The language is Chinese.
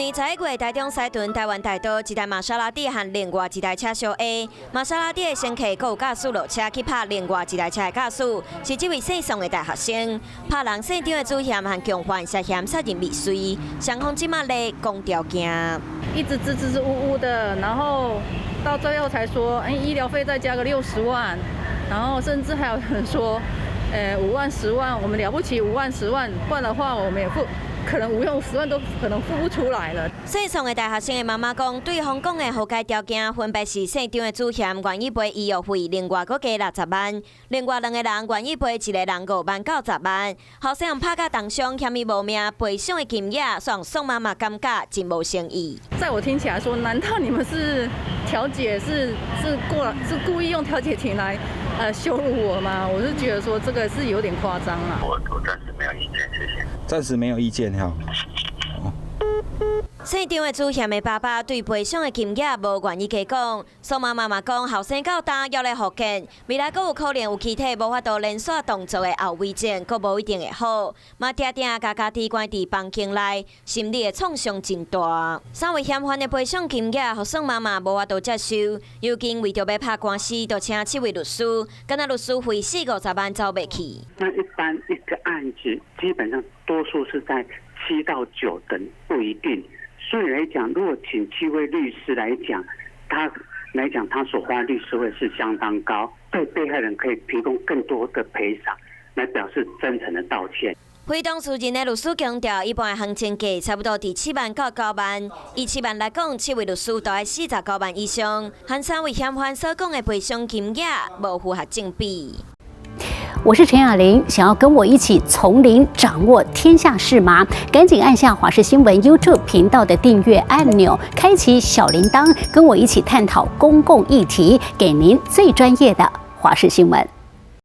年11月，台中西屯台湾大道一台玛莎拉蒂和另外一台车相遇，玛莎拉蒂的乘客还有驾驶落车去拍另外一台车的驾驶，是这位姓宋的大学生。拍人现场的主嫌和共犯涉嫌杀人未遂，双方即马咧公调件，一直支支吾吾的，然后到最后才说，医疗费再加个60万，然后甚至还有人说，5万10万，我们了不起5万10万，不然的话我们也可能5用10万都可能付不出来了。姓宋的大学生的妈妈讲，对方讲的和解条件分别是现场的主嫌愿意赔医药费，另外搁加60万，另外2个人愿意赔一个人5万90万。后生拍甲重伤，嫌伊无命，赔偿的金额，让宋妈妈感觉真无诚意。在我听起来说，难道你们是调解是故意用调解庭来羞辱我吗？我是觉得说这个是有点夸张了。我暂时没有意见，谢谢。暂时没有意见哈。现场的主嫌的爸爸对赔偿的金额无愿意加讲，宋妈妈讲后生到大要来复健，未来阁有可能有其他无法度连续动作的后遗症，阁无一定会好。嘛定定家家己关伫房间内，心理的创伤真大。3位嫌犯的赔偿金额，互宋妈妈无法度接受，尤其为着要拍官司，就请7位律师，敢若律师费40-50万走袂去。那一般一个案子，基本上多数是在7到9等，不一定。所以来讲，如果请7位律师来讲，他所花的律师费是相当高，对被害人可以提供更多的赔偿，来表示真诚的道歉。非当事人的律师强调，一般的行情价差不多伫7万到9万，以7万来讲，7位律师都要49万以上，和3位嫌犯所讲的赔偿金额无符合正比。我是陈雅玲，想要跟我一起从零掌握天下事吗？赶紧按下华视新闻 YouTube 频道的订阅按钮，开启小铃铛，跟我一起探讨公共议题，给您最专业的华视新闻。